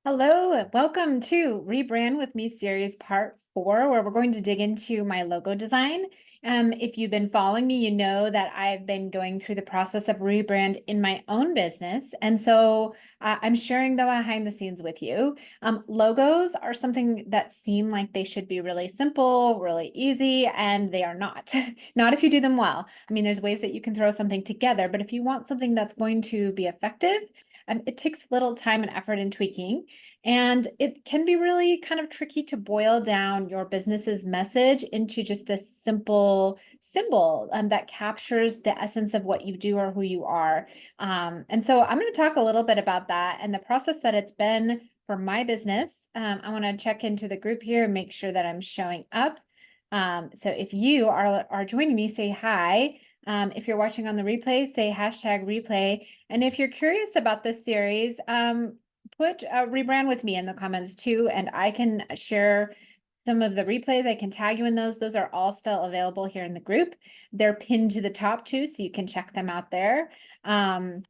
Hello, welcome to Rebrand with Me series part 4, where we're going to dig into my logo design. If you've been following me, you know that I've been going through the process of rebrand in my own business. And so I'm sharing the behind the scenes with you. Logos are something that seem like they should be really simple, really easy, and they are not. Not if you do them well. I mean, there's ways that you can throw something together, but if you want something that's going to be effective, it takes little time and effort in tweaking. And it can be really kind of tricky to boil down your business's message into just this simple symbol that captures the essence of what you do or who you are. And so I'm going to talk a little bit about that and the process that it's been for my business. I want to check into the group here and make sure that I'm showing up. So if you are joining me, say hi. If you're watching on the replay, say hashtag replay. And if you're curious about this series, put Rebrand with me in the comments too, and I can share some of the replays. I can tag you in those. Those are all still available here in the group. They're pinned to the top too, so you can check them out there. And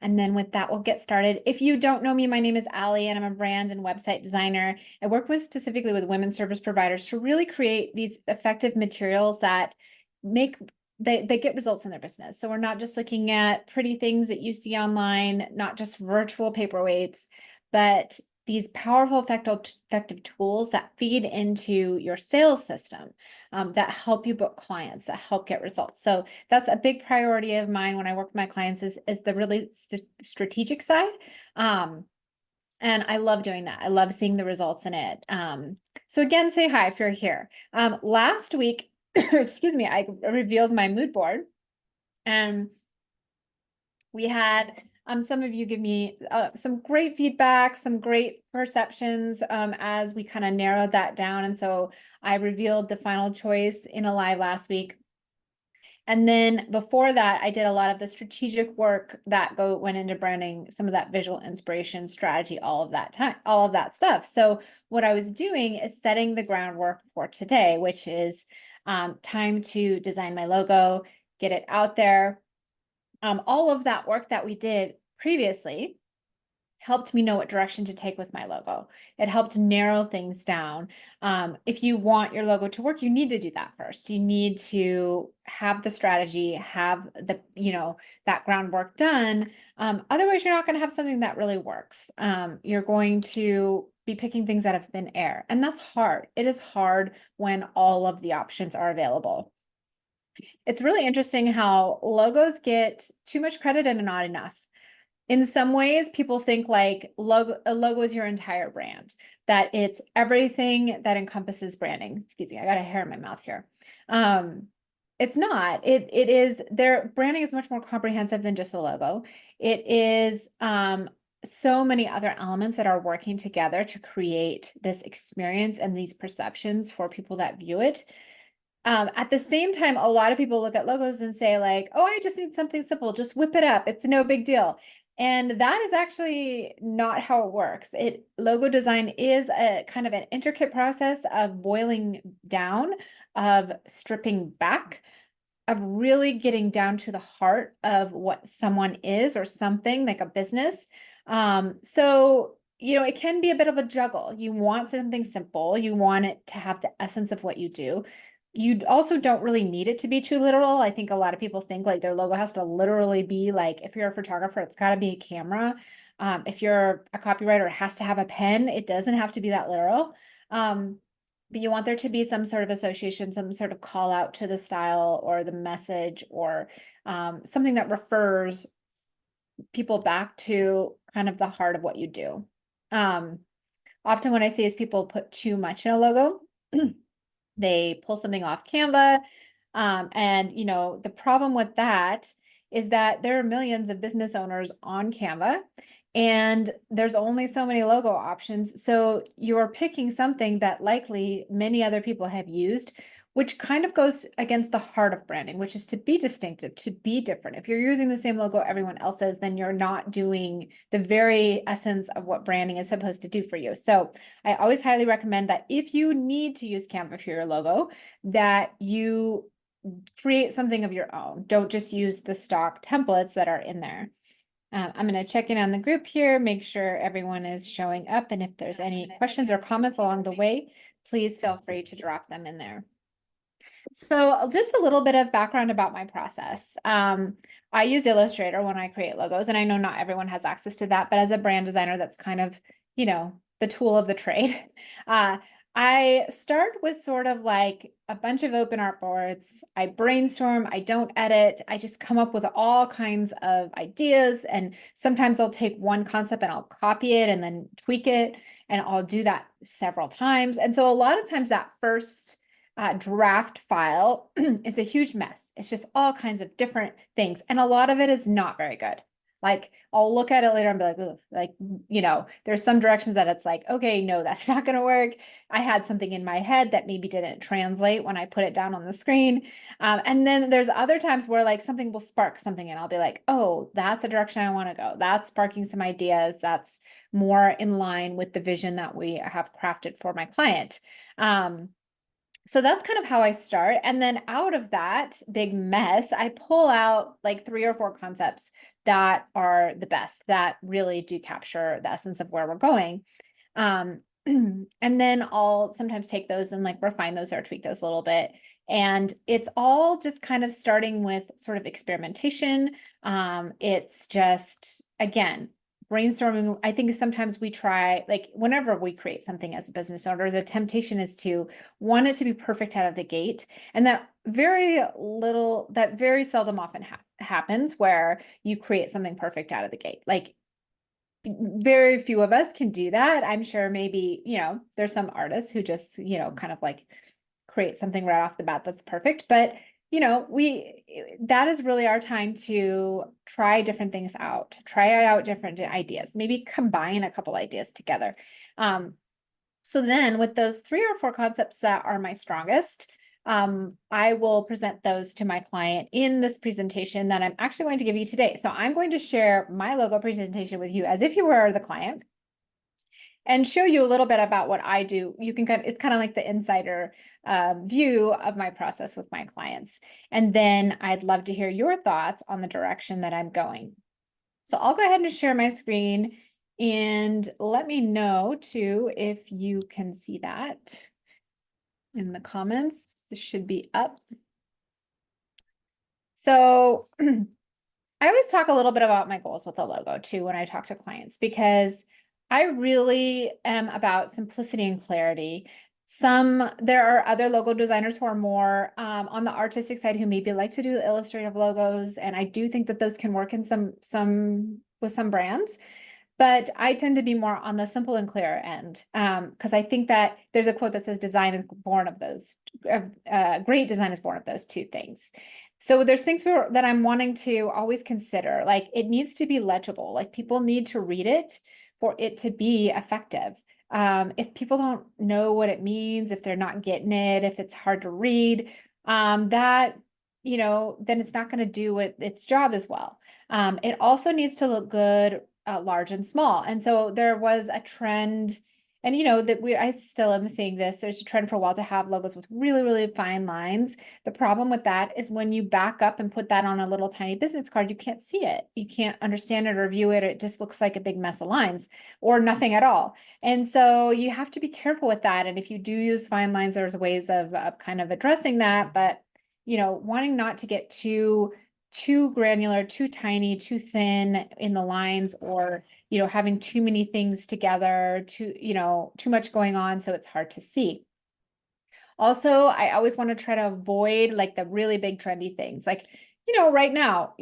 then with that, we'll get started. If you don't know me, my name is Allie, and I'm a brand and website designer. I work specifically with women's service providers to really create these effective materials that make they get results in their business. So we're not just looking at pretty things that you see online, not just virtual paperweights, but these powerful, effective tools that feed into your sales system, that help you book clients, that help get results. So that's a big priority of mine when I work with my clients is the really strategic side. And I love doing that. I love seeing the results in it. So again, say hi if you're here. Last week, excuse me, I revealed my mood board, and we had some of you give me some great feedback, some great perceptions as we kind of narrowed that down. And so I revealed the final choice in a live last week. And then before that, I did a lot of the strategic work that went into branding, some of that visual inspiration, strategy, all of that stuff. So what I was doing is setting the groundwork for today, which is time to design my logo, get it out there. All of that work that we did previously helped me know what direction to take with my logo. It helped narrow things down. If you want your logo to work, you need to do that first. You need to have the strategy, have the, that groundwork done. Otherwise, you're not going to have something that really works. You're going to be picking things out of thin air, and that's hard. It is hard when all of the options are available. It's really interesting how logos get too much credit and not enough. In some ways, people think like a logo is your entire brand, that it's everything that encompasses branding. Excuse me, I got a hair in my mouth here. It's not. It is their branding is much more comprehensive than just a logo. It is so many other elements that are working together to create this experience and these perceptions for people that view it. At the same time, a lot of people look at logos and say like, oh, I just need something simple, just whip it up. It's no big deal. And that is actually not how it works. Logo design is a kind of an intricate process of boiling down, of stripping back, of really getting down to the heart of what someone is or something like a business. So it can be a bit of a juggle. You want something simple. You want it to have the essence of what you do. You also don't really need it to be too literal. I think a lot of people think like their logo has to literally be like, if you're a photographer, it's got to be a camera. If you're a copywriter, it has to have a pen. It doesn't have to be that literal. But you want there to be some sort of association, some sort of call out to the style or the message, or something that refers people back to kind of the heart of what you do. Often what I see is people put too much in a logo. They pull something off Canva. And the problem with that is that there are millions of business owners on Canva, and there's only so many logo options. So you're picking something that likely many other people have used, which kind of goes against the heart of branding, which is to be distinctive, to be different. If you're using the same logo everyone else says, then you're not doing the very essence of what branding is supposed to do for you. So I always highly recommend that if you need to use Canva for your logo, that you create something of your own. Don't just use the stock templates that are in there. I'm going to check in on the group here, make sure everyone is showing up. And if there's any questions or comments along the way, please feel free to drop them in there. So just a little bit of background about my process. I use Illustrator when I create logos, and I know not everyone has access to that, but as a brand designer, that's kind of, the tool of the trade. I start with sort of like a bunch of open art boards. I brainstorm, I don't edit. I just come up with all kinds of ideas. And sometimes I'll take one concept and I'll copy it and then tweak it. And I'll do that several times. And so a lot of times that first draft file is a huge mess. It's just all kinds of different things. And a lot of it is not very good. Like I'll look at it later and be like, ugh, like, there's some directions that it's like, okay, no, that's not going to work. I had something in my head that maybe didn't translate when I put it down on the screen. And then there's other times where like something will spark something and I'll be like, oh, that's a direction I want to go. That's sparking some ideas. That's more in line with the vision that we have crafted for my client. So that's kind of how I start. And then out of that big mess, I pull out like 3 or 4 concepts that are the best, that really do capture the essence of where we're going. And then I'll sometimes take those and like refine those or tweak those a little bit. And it's all just kind of starting with sort of experimentation. It's just, again, brainstorming. I think sometimes we try, like whenever we create something as a business owner, the temptation is to want it to be perfect out of the gate. And that very seldom often happens where you create something perfect out of the gate. Like very few of us can do that. I'm sure maybe, there's some artists who just, kind of like create something right off the bat that's perfect. But that is really our time to try different things out, try out different ideas, maybe combine a couple ideas together. So then with those 3 or 4 concepts that are my strongest, I will present those to my client in this presentation that I'm actually going to give you today. So I'm going to share my logo presentation with you as if you were the client and show you a little bit about what I do. It's kind of like the insider view of my process with my clients. And then I'd love to hear your thoughts on the direction that I'm going. So I'll go ahead and share my screen and let me know too if you can see that in the comments. This should be up. So I always talk a little bit about my goals with the logo too when I talk to clients, because I really am about simplicity and clarity. There are other logo designers who are more on the artistic side who maybe like to do illustrative logos, and I do think that those can work in some with some brands. But I tend to be more on the simple and clear end, because I think that there's a quote that says design is born of those, great design is born of those 2 things. So there's things that I'm wanting to always consider, like it needs to be legible, like people need to read it for it to be effective. If people don't know what it means, if they're not getting it, if it's hard to read, then it's not going to do its job as well. It also needs to look good, large and small. And so there was a trend, and I still am seeing this. There's a trend for a while to have logos with really, really fine lines. The problem with that is when you back up and put that on a little tiny business card, you can't see it. You can't understand it or view it. It just looks like a big mess of lines or nothing at all. And so you have to be careful with that. And if you do use fine lines, there's ways of kind of addressing that, but wanting not to get too granular, too tiny, too thin in the lines, or having too many things together, too much going on, so it's hard to see. Also, I always want to try to avoid like the really big trendy things. Like, right now,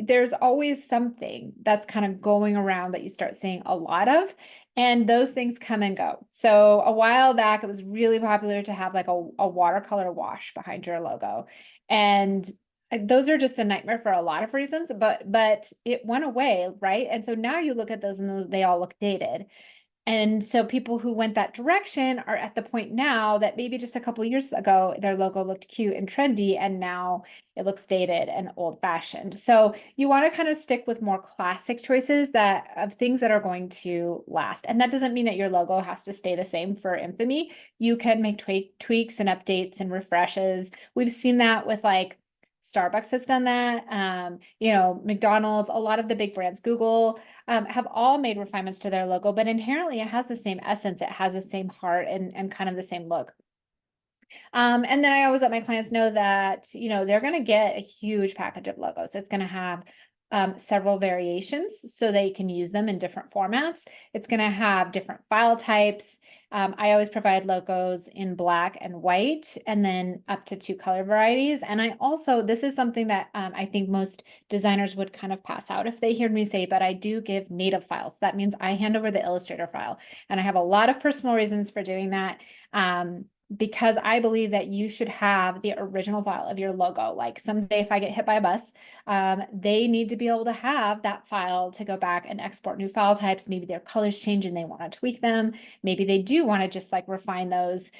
there's always something that's kind of going around that you start seeing a lot of, and those things come and go. So a while back, it was really popular to have like a watercolor wash behind your logo. And those are just a nightmare for a lot of reasons, but it went away, right? And so now you look at those and they all look dated. And so people who went that direction are at the point now that maybe just a couple of years ago, their logo looked cute and trendy, and now it looks dated and old fashioned. So you want to kind of stick with more classic choices of things that are going to last. And that doesn't mean that your logo has to stay the same for infamy. You can make tweaks and updates and refreshes. We've seen that with like Starbucks has done that. You know, McDonald's, a lot of the big brands, Google, have all made refinements to their logo, but inherently it has the same essence. It has the same heart and kind of the same look. And then I always let my clients know that, you know, they're going to get a huge package of logos. It's going to have several variations so they can use them in different formats. It's going to have different file types. I always provide logos in black and white, and then up to 2 color varieties. And I also, this is something that I think most designers would kind of pass out if they hear me say, but I do give native files. That means I hand over the Illustrator file, and I have a lot of personal reasons for doing that. Because I believe that you should have the original file of your logo. Like someday if I get hit by a bus, they need to be able to have that file to go back and export new file types. Maybe their colors change and they want to tweak them. Maybe they do want to just like refine those.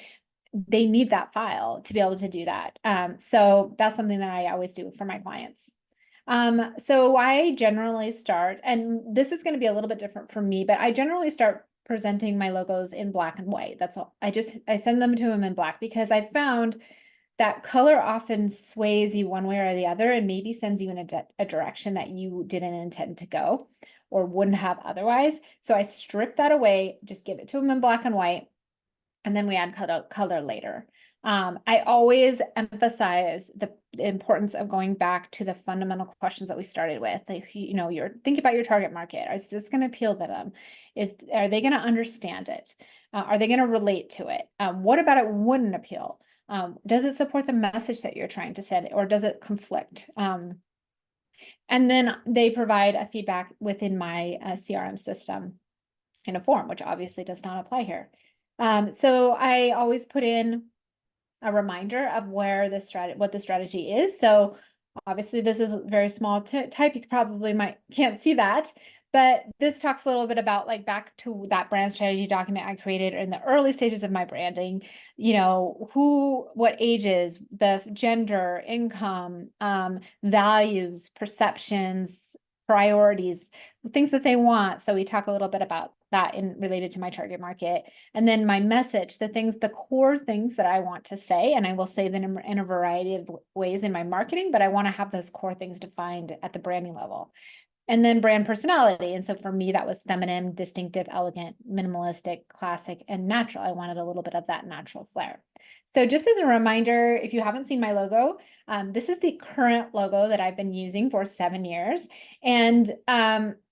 They need that file to be able to do that. So that's something that I always do for my clients. So I generally start, and this is going to be a little bit different for me, but I generally start presenting my logos in black and white. That's all. I send them to them in black because I found that color often sways you one way or the other and maybe sends you in a direction that you didn't intend to go or wouldn't have otherwise. So I strip that away, just give it to them in black and white, and then we add color later. I always emphasize the importance of going back to the fundamental questions that we started with. Like, you know, you're thinking about your target market. Is this going to appeal to them? Are they going to understand it? Are they going to relate to it? What about it wouldn't appeal? Does it support the message that you're trying to send, or does it conflict? And then they provide a feedback within my CRM system in a form, which obviously does not apply here. So I always put in a reminder of where what the strategy is. So obviously this is very small type. You probably can't see that, but this talks a little bit about like back to that brand strategy document I created in the early stages of my branding, you know, what ages, the gender, income, values, perceptions, priorities, things that they want. So we talk a little bit about that related to my target market. And then my message, the core things that I want to say, and I will say them in a variety of ways in my marketing, but I want to have those core things defined at the branding level. And then brand personality. And so for me, that was feminine, distinctive, elegant, minimalistic, classic, and natural. I wanted a little bit of that natural flair. So just as a reminder, if you haven't seen my logo, this is the current logo that I've been using for 7 years. And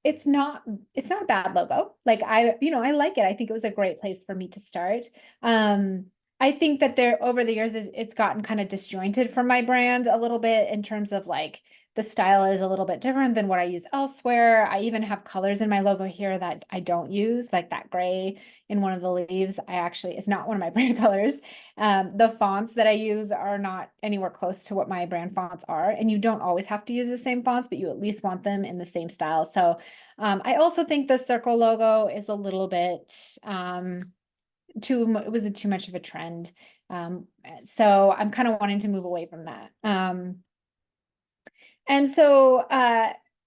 it's not a bad logo. Like I like it. I think it was a great place for me to start. I think that over the years it's gotten kind of disjointed for my brand a little bit in terms of like the style is a little bit different than what I use elsewhere. I even have colors in my logo here that I don't use, like that gray in one of the leaves. It's not one of my brand colors. The fonts that I use are not anywhere close to what my brand fonts are. And you don't always have to use the same fonts, but you at least want them in the same style. So I also think the circle logo is a little bit it was too much of a trend. So I'm kind of wanting to move away from that. And so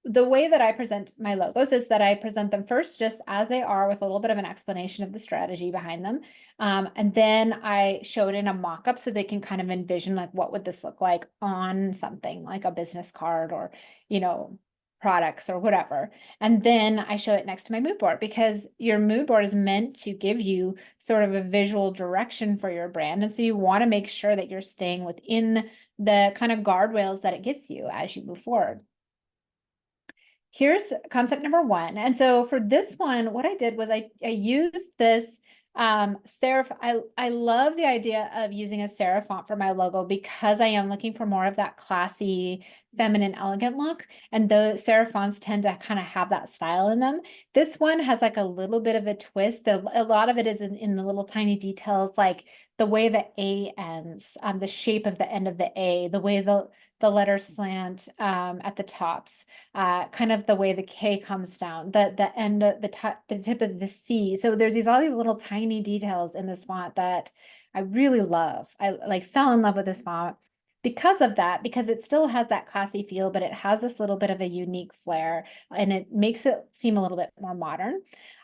the way that I present my logos is that I present them first just as they are with a little bit of an explanation of the strategy behind them. And then I show it in a mock-up so they can kind of envision like what would this look like on something like a business card or, you know, products or whatever. And then I show it next to my mood board because your mood board is meant to give you sort of a visual direction for your brand. And so you want to make sure that you're staying within the kind of guardrails that it gives you as you move forward. Here's concept number 1. And so for this one, what I did was I used this serif. I love the idea of using a serif font for my logo because I am looking for more of that classy, feminine, elegant look. And the serif fonts tend to kind of have that style in them. This one has like a little bit of a twist. A lot of it is in the little tiny details, like the way the A ends, the shape of the end of the A, the way the letters slant at the tops, kind of the way the K comes down, the end of the tip of the C. So there's all these little tiny details in this font that I really love. I like fell in love with this font. because of that, because it still has that classy feel, but it has this little bit of a unique flair and it makes it seem a little bit more modern.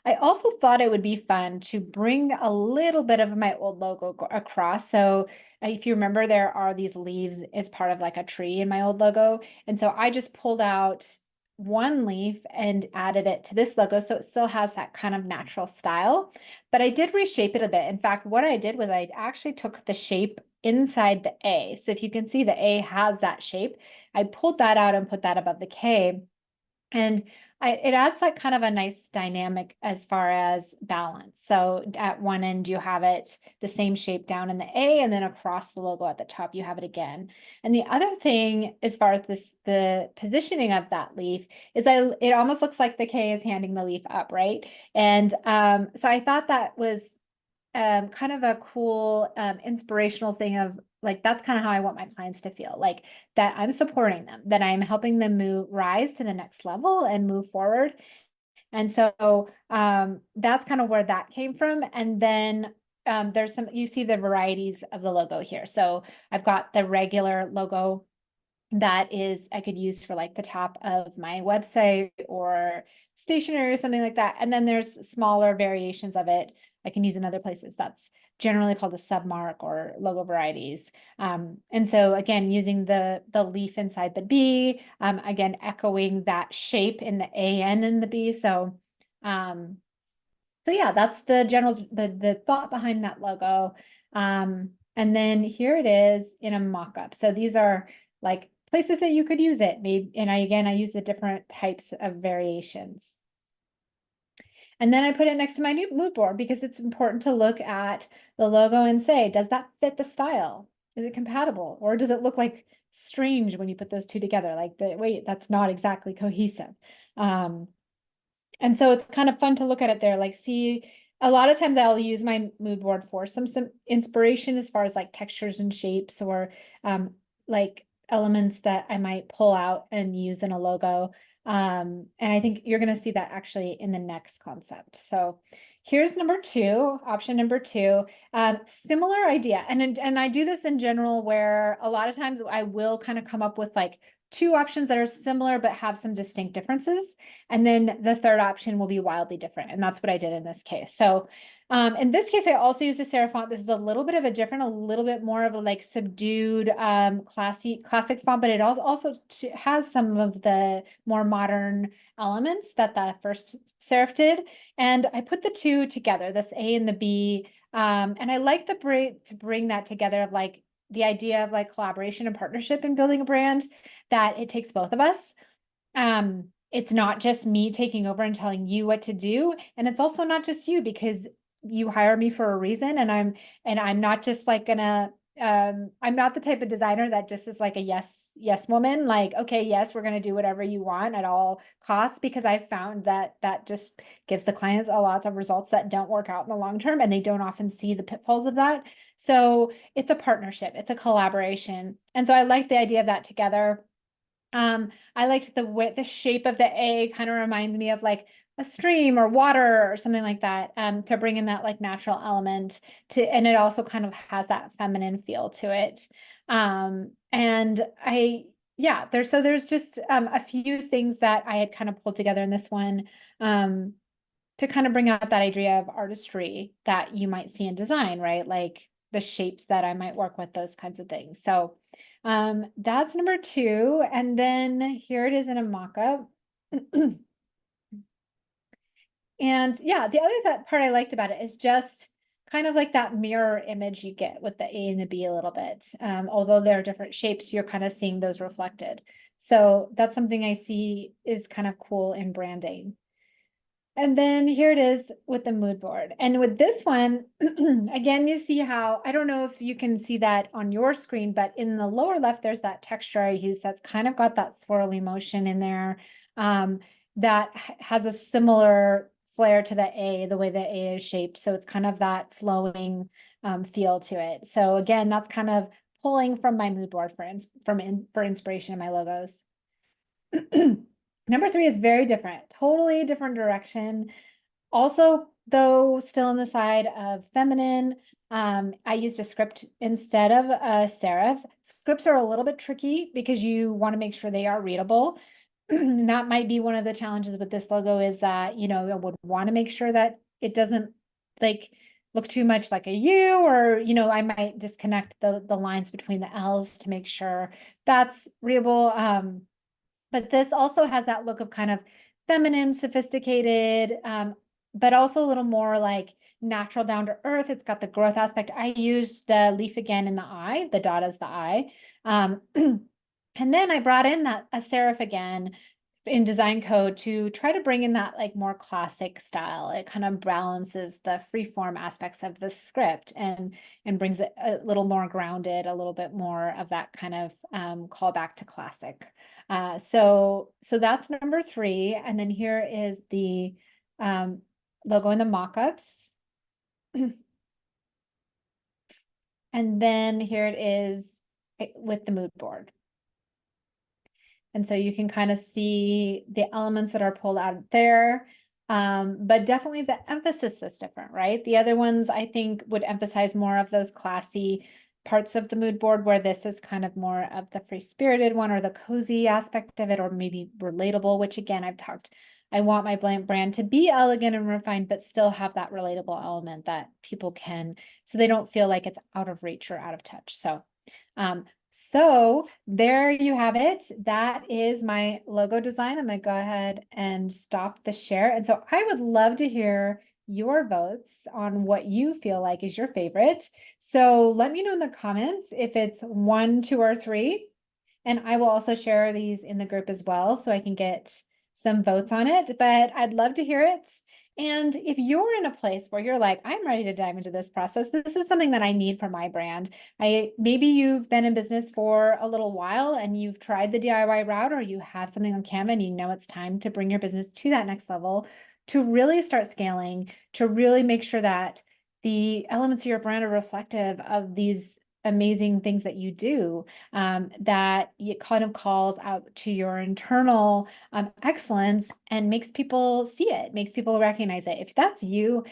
I also thought it would be fun to bring a little bit of my old logo across. So if you remember, there are these leaves as part of like a tree in my old logo. And so I just pulled out one leaf and added it to this logo. So it still has that kind of natural style, but I did reshape it a bit. In fact, what I did was I actually took the shape inside the A. So if you can see the A has that shape, I pulled that out and put that above the K. And it adds like kind of a nice dynamic as far as balance. So at one end, you have it the same shape down in the A, and then across the logo at the top, you have it again. And the other thing, as far as the positioning of that leaf, is that it almost looks like the K is handing the leaf up, right? And so I thought that was kind of a cool inspirational thing of like, that's kind of how I want my clients to feel, like that I'm supporting them, that I'm helping them rise to the next level and move forward. And so that's kind of where that came from. And then there's you see the varieties of the logo here. So I've got the regular logo that is I could use for like the top of my website or stationery or something like that. And then there's smaller variations of it I can use in other places. That's generally called a submark or logo varieties. And so again, using the leaf inside the B, again, echoing that shape in the AN and the B. Um, so yeah, that's the general, the thought behind that logo. And then here it is in a mock-up. So these are like places that you could use it. Maybe, and I use the different types of variations. And then I put it next to my new mood board because it's important to look at the logo and say, does that fit the style? Is it compatible? Or does it look like strange when you put those two together? Like, wait, that's not exactly cohesive. And so it's kind of fun to look at it there, like see, a lot of times I'll use my mood board for some inspiration as far as like textures and shapes or like elements that I might pull out and use in a logo. And I think you're going to see that actually in the next concept. So here's number two, option number two, similar idea. And I do this in general where a lot of times I will kind of come up with like two options that are similar but have some distinct differences. And then the third option will be wildly different. And that's what I did in this case. So in this case, I also used a serif font. This is a little bit of a little bit more of a like subdued classic font, but it also has some of the more modern elements that the first serif did. And I put the two together, this A and the B. And I like to bring that together of like the idea of like collaboration and partnership in building a brand, that it takes both of us. It's not just me taking over and telling you what to do. And it's also not just you because you hire me for a reason. And I'm not just like I'm not the type of designer that just is like a yes woman, like, okay, yes, we're going to do whatever you want at all costs, because I've found that that just gives the clients a lot of results that don't work out in the long term, and they don't often see the pitfalls of that. So it's a partnership, it's a collaboration. And so I like the idea of that together. I liked the shape of the A kind of reminds me of like a stream or water or something like that, to bring in that like natural element and it also kind of has that feminine feel to it. And there's just a few things that I had kind of pulled together in this one, to kind of bring out that idea of artistry that you might see in design, right? Like the shapes that I might work with, those kinds of things. So that's number two. And then here it is in a mock-up. And yeah, the other part I liked about it is just kind of like that mirror image you get with the A and the B a little bit. Although they're different shapes, you're kind of seeing those reflected. So that's something I see is kind of cool in branding. And then here it is with the mood board. And with this one, again, you see how, I don't know if you can see that on your screen, but in the lower left, there's that texture I use that's kind of got that swirly motion in there, that has a similar flair to the A, the way the A is shaped. So it's kind of that flowing feel to it. So again, that's kind of pulling from my mood board for inspiration in my logos. Number three is very different, totally different direction. Also though still on the side of feminine. I used a script instead of a serif. Scripts are a little bit tricky because you want to make sure they are readable. And that might be one of the challenges with this logo is that, I would want to make sure that it doesn't like look too much like a U, or, I might disconnect the lines between the L's to make sure that's readable. But this also has that look of kind of feminine, sophisticated, but also a little more like natural, down to earth. It's got the growth aspect. I used the leaf again in the eye, the dot as the eye. And then I brought in a serif again in design code to try to bring in that like more classic style. It kind of balances the freeform aspects of the script and brings it a little more grounded, a little bit more of that kind of call back to classic. So that's number 3. And then here is the logo in the mockups. And then here it is with the mood board. And so you can kind of see the elements that are pulled out there. But definitely the emphasis is different, right? The other ones I think would emphasize more of those classy parts of the mood board, where this is kind of more of the free-spirited one or the cozy aspect of it, or maybe relatable, which again, I want my brand to be elegant and refined, but still have that relatable element that people can, so they don't feel like it's out of reach or out of touch. So there you have it. That is my logo design. I'm going to go ahead and stop the share. And so I would love to hear your votes on what you feel like is your favorite. So let me know in the comments if it's 1, 2, or 3. And I will also share these in the group as well, so I can get some votes on it, but I'd love to hear it. And if you're in a place where you're like, I'm ready to dive into this process, this is something that I need for my brand. Maybe you've been in business for a little while and you've tried the DIY route, or you have something on Canva and you know it's time to bring your business to that next level, to really start scaling, to really make sure that the elements of your brand are reflective of these amazing things that you do, that it kind of calls out to your internal excellence and makes people see it, makes people recognize it. If that's you,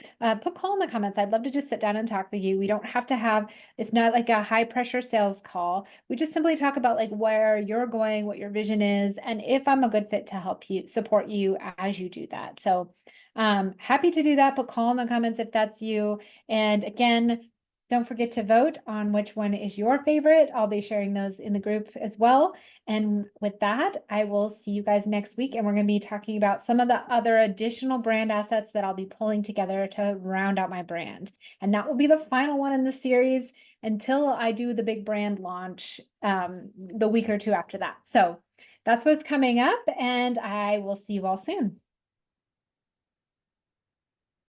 put call in the comments. I'd love to just sit down and talk with you. We don't have to have, it's not like a high pressure sales call. We just simply talk about like where you're going, what your vision is, and if I'm a good fit to help you, support you as you do that. So happy to do that, but call in the comments if that's you. And again, don't forget to vote on which one is your favorite. I'll be sharing those in the group as well. And with that, I will see you guys next week. And we're going to be talking about some of the other additional brand assets that I'll be pulling together to round out my brand. And that will be the final one in the series until I do the big brand launch the week or two after that. So that's what's coming up, and I will see you all soon.